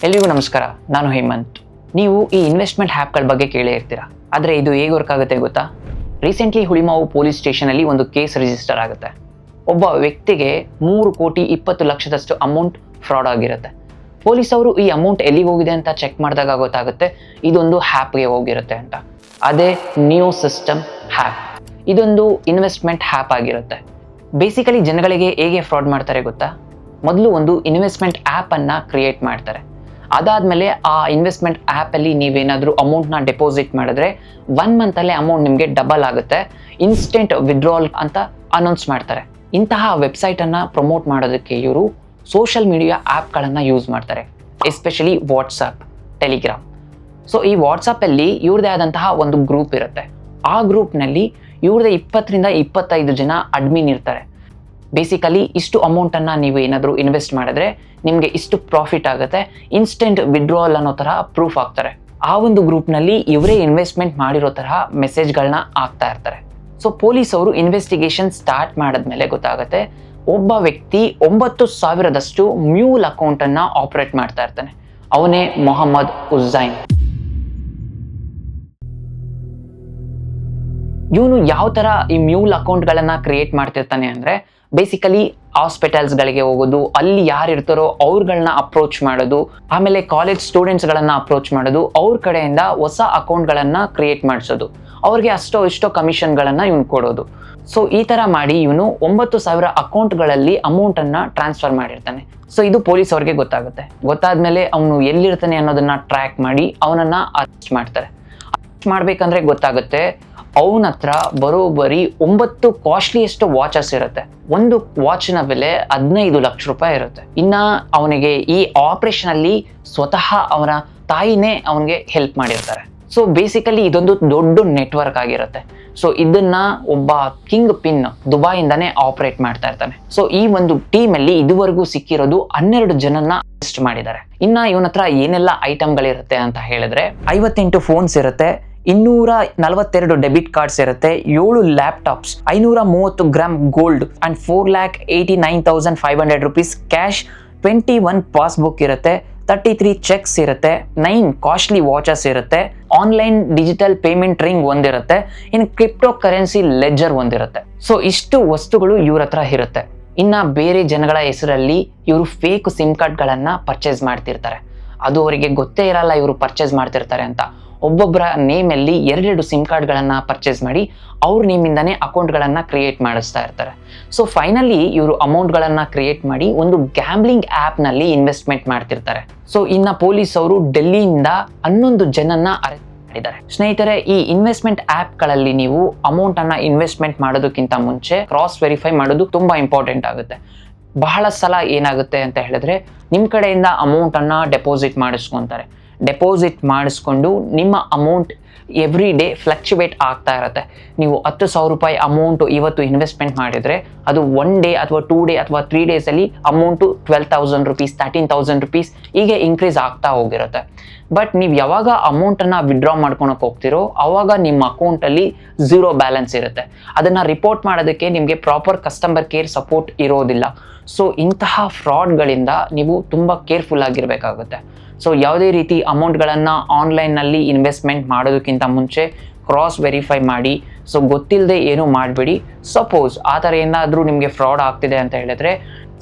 ಎಲ್ರಿಗೂ ನಮಸ್ಕಾರ, ನಾನು ಹೇಮಂತ್. ನೀವು ಈ ಇನ್ವೆಸ್ಟ್ಮೆಂಟ್ ಆ್ಯಪ್ಗಳ ಬಗ್ಗೆ ಕೇಳೇ ಇರ್ತೀರಾ, ಆದರೆ ಇದು ಹೇಗೆ ವರ್ಕ್ ಆಗುತ್ತೆ ಗೊತ್ತಾ? ರೀಸೆಂಟ್ಲಿ ಹುಳಿಮಾವು ಪೊಲೀಸ್ ಸ್ಟೇಷನಲ್ಲಿ ಒಂದು ಕೇಸ್ ರಿಜಿಸ್ಟರ್ ಆಗುತ್ತೆ. ಒಬ್ಬ ವ್ಯಕ್ತಿಗೆ 3,20,00,000 ಅಮೌಂಟ್ ಫ್ರಾಡ್ ಆಗಿರುತ್ತೆ. ಪೊಲೀಸ್ ಅವರು ಈ ಅಮೌಂಟ್ ಎಲ್ಲಿಗೆ ಹೋಗಿದೆ ಅಂತ ಚೆಕ್ ಮಾಡಿದಾಗ ಗೊತ್ತಾಗುತ್ತೆ ಇದೊಂದು ಆ್ಯಪ್ಗೆ ಹೋಗಿರುತ್ತೆ ಅಂತ. ಅದೇ ನ್ಯೂ ಸಿಸ್ಟಮ್ ಆ್ಯಪ್. ಇದೊಂದು ಇನ್ವೆಸ್ಟ್ಮೆಂಟ್ ಆ್ಯಪ್ ಆಗಿರುತ್ತೆ. ಬೇಸಿಕಲಿ ಜನಗಳಿಗೆ ಹೇಗೆ ಫ್ರಾಡ್ ಮಾಡ್ತಾರೆ ಗೊತ್ತಾ? ಮೊದಲು ಒಂದು ಇನ್ವೆಸ್ಟ್ಮೆಂಟ್ ಆ್ಯಪನ್ನು ಕ್ರಿಯೇಟ್ ಮಾಡ್ತಾರೆ. ಅದಾದಮೇಲೆ ಆ ಇನ್ವೆಸ್ಟ್ಮೆಂಟ್ ಆ್ಯಪಲ್ಲಿ ನೀವೇನಾದರೂ ಅಮೌಂಟ್ನ ಡೆಪಾಸಿಟ್ ಮಾಡಿದ್ರೆ 1 ಮಂತಲ್ಲೇ ಅಮೌಂಟ್ ನಿಮಗೆ ಡಬಲ್ ಆಗುತ್ತೆ, ಇನ್ಸ್ಟೆಂಟ್ ವಿಡ್ರಾಲ್ ಅಂತ ಅನೌನ್ಸ್ ಮಾಡ್ತಾರೆ. ಇಂತಹ ವೆಬ್ಸೈಟನ್ನು ಪ್ರಮೋಟ್ ಮಾಡೋದಕ್ಕೆ ಇವರು ಸೋಷಿಯಲ್ ಮೀಡಿಯಾ ಆ್ಯಪ್ಗಳನ್ನು ಯೂಸ್ ಮಾಡ್ತಾರೆ, ಎಸ್ಪೆಷಲಿ ವಾಟ್ಸಪ್, ಟೆಲಿಗ್ರಾಮ್. ಸೊ ಈ ವಾಟ್ಸಪ್ಪಲ್ಲಿ ಇವ್ರದ್ದೇ ಆದಂತಹ ಒಂದು ಗ್ರೂಪ್ ಇರುತ್ತೆ. ಆ ಗ್ರೂಪ್ನಲ್ಲಿ ಇವ್ರದ್ದೇ 20ರಿಂದ 25 ಜನ ಅಡ್ಮಿನ್ ಇರ್ತಾರೆ. ಬೇಸಿಕಲಿ ಇಷ್ಟು ಅಮೌಂಟನ್ನು ನೀವು ಏನಾದರೂ ಇನ್ವೆಸ್ಟ್ ಮಾಡಿದ್ರೆ ನಿಮಗೆ ಇಷ್ಟು ಪ್ರಾಫಿಟ್ ಆಗುತ್ತೆ, ಇನ್ಸ್ಟೆಂಟ್ ವಿಡ್ರಾಲ್ ಅನ್ನೋ ಥರ ಪ್ರೂಫ್ ಆಗ್ತಾರೆ. ಆ ಒಂದು ಗ್ರೂಪ್ನಲ್ಲಿ ಇವರೇ ಇನ್ವೆಸ್ಟ್ಮೆಂಟ್ ಮಾಡಿರೋ ತರಹ ಮೆಸೇಜ್ಗಳನ್ನ ಹಾಕ್ತಾ ಇರ್ತಾರೆ. ಸೊ ಪೊಲೀಸ್ ಅವರು ಇನ್ವೆಸ್ಟಿಗೇಷನ್ ಸ್ಟಾರ್ಟ್ ಮಾಡಿದ್ಮೇಲೆ ಗೊತ್ತಾಗುತ್ತೆ ಒಬ್ಬ ವ್ಯಕ್ತಿ 9,000 ಮ್ಯೂಲ್ ಅಕೌಂಟನ್ನು ಆಪರೇಟ್ ಮಾಡ್ತಾ ಇರ್ತಾನೆ. ಅವನೇ ಮೊಹಮ್ಮದ್ ಉಜ್ಜೈನ್. ಇವನು ಯಾವ ಥರ ಈ ಮ್ಯೂಲ್ ಅಕೌಂಟ್ಗಳನ್ನು ಕ್ರಿಯೇಟ್ ಮಾಡ್ತಿರ್ತಾನೆ ಅಂದರೆ, ಬೇಸಿಕಲಿ ಹಾಸ್ಪಿಟಲ್ಸ್ಗಳಿಗೆ ಹೋಗೋದು, ಅಲ್ಲಿ ಯಾರು ಇರ್ತಾರೋ ಅವ್ರುಗಳನ್ನ ಅಪ್ರೋಚ್ ಮಾಡೋದು, ಆಮೇಲೆ ಕಾಲೇಜ್ ಸ್ಟೂಡೆಂಟ್ಸ್ಗಳನ್ನು ಅಪ್ರೋಚ್ ಮಾಡೋದು, ಅವ್ರ ಕಡೆಯಿಂದ ಹೊಸ ಅಕೌಂಟ್ಗಳನ್ನು ಕ್ರಿಯೇಟ್ ಮಾಡಿಸೋದು, ಅವ್ರಿಗೆ ಇಷ್ಟೋ ಕಮಿಷನ್ಗಳನ್ನು ಇವನು ಕೊಡೋದು. ಸೊ ಈ ಥರ ಮಾಡಿ ಇವನು 9,000 ಅಕೌಂಟ್ಗಳಲ್ಲಿ ಅಮೌಂಟನ್ನು ಟ್ರಾನ್ಸ್ಫರ್ ಮಾಡಿರ್ತಾನೆ. ಸೊ ಇದು ಪೊಲೀಸ್ ಅವ್ರಿಗೆ ಗೊತ್ತಾಗುತ್ತೆ. ಗೊತ್ತಾದ್ಮೇಲೆ ಅವನು ಎಲ್ಲಿರ್ತಾನೆ ಅನ್ನೋದನ್ನ ಟ್ರ್ಯಾಕ್ ಮಾಡಿ ಅವನನ್ನು ಅರೆಸ್ಟ್ ಮಾಡ್ತಾರೆ. ಅರೆಸ್ಟ್ ಮಾಡಬೇಕಂದ್ರೆ ಗೊತ್ತಾಗುತ್ತೆ ಅವನ ಹತ್ರ ಬರೋಬ್ಬರಿ 9 ಕಾಸ್ಟ್ಲಿಯೆಸ್ಟ್ ವಾಚಸ್ ಇರುತ್ತೆ. ಒಂದು ವಾಚ್ನ ಬೆಲೆ 15 ಲಕ್ಷ ರೂಪಾಯಿ ಇರುತ್ತೆ. ಇನ್ನು ಅವನಿಗೆ ಈ ಆಪರೇಷನ್ ಅಲ್ಲಿ ಸ್ವತಃ ಅವನ ತಾಯಿನೇ ಅವನಿಗೆ ಹೆಲ್ಪ್ ಮಾಡಿರ್ತಾರೆ. ಸೊ ಬೇಸಿಕಲಿ ಇದೊಂದು ದೊಡ್ಡ ನೆಟ್ವರ್ಕ್ ಆಗಿರುತ್ತೆ. ಸೊ ಇದನ್ನ ಒಬ್ಬ ಕಿಂಗ್ ಪಿನ್ ದುಬೈಯಿಂದಾನೇ ಆಪರೇಟ್ ಮಾಡ್ತಾ ಇರ್ತಾನೆ. ಸೊ ಈ ಒಂದು ಟೀಮಲ್ಲಿ ಇದುವರೆಗೂ ಸಿಕ್ಕಿರೋದು 12 ಜನನ್ನ ಅರೆಸ್ಟ್ ಮಾಡಿದ್ದಾರೆ. ಇನ್ನ ಇವನ ಹತ್ರ ಏನೆಲ್ಲ ಐಟಮ್ಗಳಿರುತ್ತೆ ಅಂತ ಹೇಳಿದ್ರೆ 58 ಫೋನ್ಸ್ ಇರುತ್ತೆ, 242 ಡೆಬಿಟ್ ಕಾರ್ಡ್ಸ್ ಇರುತ್ತೆ, 7 laptops, 530 gram gold and 4,89,500 rupees cash, 21 passbook ಇರುತ್ತೆ, 33 ಚೆಕ್ಸ್ ಇರುತ್ತೆ, 9 ಕಾಸ್ಟ್ಲಿ ವಾಚಸ್ ಇರುತ್ತೆ, ಆನ್ಲೈನ್ ಡಿಜಿಟಲ್ ಪೇಮೆಂಟ್ ರಿಂಗ್ ಒಂದಿರುತ್ತೆ, ಇನ್ನು ಕ್ರಿಪ್ಟೋ ಕರೆನ್ಸಿ ಲೆಜರ್ ಒಂದಿರುತ್ತೆ. ಸೊ ಇಷ್ಟು ವಸ್ತುಗಳು ಇವ್ರ ಹತ್ರ ಇರುತ್ತೆ. ಇನ್ನು ಬೇರೆ ಜನಗಳ ಹೆಸರಲ್ಲಿ ಇವರು ಫೇಕ್ ಸಿಮ್ ಕಾರ್ಡ್ಗಳನ್ನು ಪರ್ಚೇಸ್ ಮಾಡ್ತಿರ್ತಾರೆ. ಅದು ಅವರಿಗೆ ಗೊತ್ತೇ ಇರಲ್ಲ ಇವರು ಪರ್ಚೇಸ್ ಮಾಡ್ತಿರ್ತಾರೆ ಅಂತ. ಒಬ್ಬೊಬ್ಬರ ನೇಮಲ್ಲಿ 2 ಸಿಮ್ ಕಾರ್ಡ್ಗಳನ್ನು ಪರ್ಚೇಸ್ ಮಾಡಿ ಅವ್ರ ನೇಮಿಂದಾನೇ ಅಕೌಂಟ್ಗಳನ್ನು ಕ್ರಿಯೇಟ್ ಮಾಡಿಸ್ತಾ ಇರ್ತಾರೆ. ಸೊ ಫೈನಲಿ ಇವರು ಅಮೌಂಟ್ಗಳನ್ನು ಕ್ರಿಯೇಟ್ ಮಾಡಿ ಒಂದು ಗ್ಯಾಮ್ಲಿಂಗ್ ಆ್ಯಪ್ನಲ್ಲಿ ಇನ್ವೆಸ್ಟ್ಮೆಂಟ್ ಮಾಡ್ತಿರ್ತಾರೆ. ಸೊ ಇನ್ನು ಪೊಲೀಸ್ ಅವರು ಡೆಲ್ಲಿಯಿಂದ 11 ಜನನ್ನ ಅರೆಸ್ಟ್ ಮಾಡಿದ್ದಾರೆ. ಸ್ನೇಹಿತರೆ, ಈ ಇನ್ವೆಸ್ಟ್ಮೆಂಟ್ ಆ್ಯಪ್ಗಳಲ್ಲಿ ನೀವು ಅಮೌಂಟನ್ನು ಇನ್ವೆಸ್ಟ್ಮೆಂಟ್ ಮಾಡೋದಕ್ಕಿಂತ ಮುಂಚೆ ಕ್ರಾಸ್ ವೆರಿಫೈ ಮಾಡೋದು ತುಂಬ ಇಂಪಾರ್ಟೆಂಟ್ ಆಗುತ್ತೆ. ಬಹಳ ಸಲ ಏನಾಗುತ್ತೆ ಅಂತ ಹೇಳಿದ್ರೆ ನಿಮ್ಮ ಕಡೆಯಿಂದ ಅಮೌಂಟನ್ನು ಡೆಪಾಸಿಟ್ ಮಾಡಿಸ್ಕೊತಾರೆ. ಡೆಪಾಸಿಟ್ ಮಾಡಿಸ್ಕೊಂಡು ನಿಮ್ಮ ಅಮೌಂಟ್ ಎವ್ರಿ ಡೇ ಫ್ಲಕ್ಚುವೇಟ್ ಆಗ್ತಾ ಇರುತ್ತೆ. ನೀವು 10,000 ರೂಪಾಯಿ ಅಮೌಂಟು ಇವತ್ತು ಇನ್ವೆಸ್ಟ್ಮೆಂಟ್ ಮಾಡಿದರೆ ಅದು 1 ಡೇ ಅಥವಾ 2 ಡೇ ಅಥವಾ 3 ಡೇಸಲ್ಲಿ ಅಮೌಂಟು 12,000 rupees, 13,000 rupees ಹೀಗೆ ಇನ್ಕ್ರೀಸ್ ಆಗ್ತಾ ಹೋಗಿರುತ್ತೆ. ಬಟ್ ನೀವು ಯಾವಾಗ ಅಮೌಂಟನ್ನು ವಿಡ್ರಾ ಮಾಡ್ಕೊಳಕ್ಕೆ ಹೋಗ್ತಿರೋ ಆವಾಗ ನಿಮ್ಮ ಅಕೌಂಟಲ್ಲಿ 0 ಬ್ಯಾಲೆನ್ಸ್ ಇರುತ್ತೆ. ಅದನ್ನು ರಿಪೋರ್ಟ್ ಮಾಡೋದಕ್ಕೆ ನಿಮಗೆ ಪ್ರಾಪರ್ ಕಸ್ಟಮರ್ ಕೇರ್ ಸಪೋರ್ಟ್ ಇರೋದಿಲ್ಲ. ಸೊ ಇಂತಹ ಫ್ರಾಡ್ಗಳಿಂದ ನೀವು ತುಂಬ ಕೇರ್ಫುಲ್ ಆಗಿರಬೇಕಾಗುತ್ತೆ. ಸೊ ಯಾವುದೇ ರೀತಿ ಅಮೌಂಟ್ಗಳನ್ನು ಆನ್ಲೈನ್ನಲ್ಲಿ ಇನ್ವೆಸ್ಟ್ಮೆಂಟ್ ಮಾಡೋದಕ್ಕಿಂತ ಮುಂಚೆ ಕ್ರಾಸ್ ವೆರಿಫೈ ಮಾಡಿ. ಸೊ ಗೊತ್ತಿಲ್ಲದೆ ಏನೂ ಮಾಡಬೇಡಿ. ಸಪೋಸ್ ಆ ಥರ ಏನಾದರೂ ನಿಮಗೆ ಫ್ರಾಡ್ ಆಗ್ತಿದೆ ಅಂತ ಹೇಳಿದ್ರೆ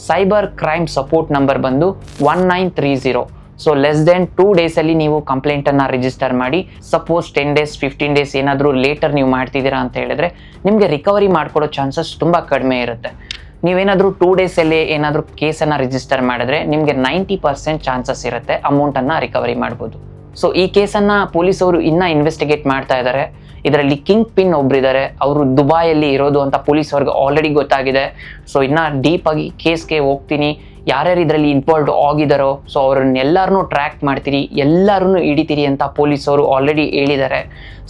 ಸೈಬರ್ ಕ್ರೈಮ್ ಸಪೋರ್ಟ್ ನಂಬರ್ ಬಂದು 1930. ಸೊ ಲೆಸ್ ದೆನ್ 2 ಡೇಸಲ್ಲಿ ನೀವು ಕಂಪ್ಲೇಂಟನ್ನು ರಿಜಿಸ್ಟರ್ ಮಾಡಿ. ಸಪೋಸ್ 10 ಡೇಸ್ 15 ಡೇಸ್ ಏನಾದರೂ ಲೇಟರ್ ನೀವು ಮಾಡ್ತಿದ್ದೀರಾ ಅಂತ ಹೇಳಿದ್ರೆ ನಿಮಗೆ ರಿಕವರಿ ಮಾಡಿಕೊಡೋ ಚಾನ್ಸಸ್ ತುಂಬ ಕಡಿಮೆ ಇರುತ್ತೆ. ನೀವೇನಾದರೂ 2 ಡೇಸಲ್ಲಿ ಏನಾದರೂ ಕೇಸನ್ನು ರಿಜಿಸ್ಟರ್ ಮಾಡಿದ್ರೆ ನಿಮಗೆ 90% ಚಾನ್ಸಸ್ ಇರುತ್ತೆ ಅಮೌಂಟನ್ನು ರಿಕವರಿ ಮಾಡ್ಬೋದು. ಸೊ ಈ ಕೇಸನ್ನು ಪೊಲೀಸವರು ಇನ್ನೂ ಇನ್ವೆಸ್ಟಿಗೇಟ್ ಮಾಡ್ತಾ ಇದ್ದಾರೆ. ಇದರಲ್ಲಿ ಕಿಂಗ್ ಪಿನ್ ಒಬ್ಬರಿದ್ದಾರೆ, ಅವರು ದುಬೈಯಲ್ಲಿ ಇರೋದು ಅಂತ ಪೊಲೀಸವ್ರಿಗೆ ಆಲ್ರೆಡಿ ಗೊತ್ತಾಗಿದೆ. ಸೊ ಇನ್ನೂ ಡೀಪಾಗಿ ಕೇಸ್ಗೆ ಹೋಗ್ತೀನಿ, ಯಾರ್ಯಾರು ಇದರಲ್ಲಿ ಇನ್ವಾಲ್ವ್ ಆಗಿದ್ದಾರೋ ಸೊ ಅವ್ರನ್ನೆಲ್ಲರನ್ನೂ ಟ್ರ್ಯಾಕ್ ಮಾಡ್ತೀರಿ, ಎಲ್ಲರೂ ಹಿಡಿತೀರಿ ಅಂತ ಪೊಲೀಸವರು ಆಲ್ರೆಡಿ ಹೇಳಿದ್ದಾರೆ.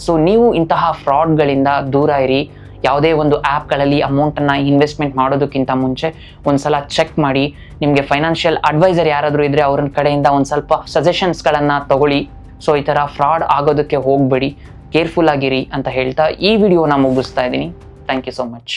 ಸೊ ನೀವು ಇಂತಹ ಫ್ರಾಡ್ಗಳಿಂದ ದೂರ ಇರಿ. ಯಾವುದೇ ಒಂದು ಆ್ಯಪ್ಗಳಲ್ಲಿ ಅಮೌಂಟನ್ನು ಇನ್ವೆಸ್ಟ್ಮೆಂಟ್ ಮಾಡೋದಕ್ಕಿಂತ ಮುಂಚೆ ಒಂದು ಸಲ ಚೆಕ್ ಮಾಡಿ. ನಿಮಗೆ ಫೈನಾನ್ಷಿಯಲ್ ಅಡ್ವೈಸರ್ ಯಾರಾದರೂ ಇದ್ದರೆ ಅವ್ರ ಕಡೆಯಿಂದ ಒಂದು ಸ್ವಲ್ಪ ಸಜೆಷನ್ಸ್ಗಳನ್ನು ತಗೊಳ್ಳಿ. ಸೊ ಈ ಥರ ಫ್ರಾಡ್ ಆಗೋದಕ್ಕೆ ಹೋಗಬೇಡಿ, ಕೇರ್ಫುಲ್ ಆಗಿರಿ ಅಂತ ಹೇಳ್ತಾ ಈ ವಿಡಿಯೋನ ಮುಗಿಸ್ತಾ ಇದ್ದೀನಿ. Thank you so much.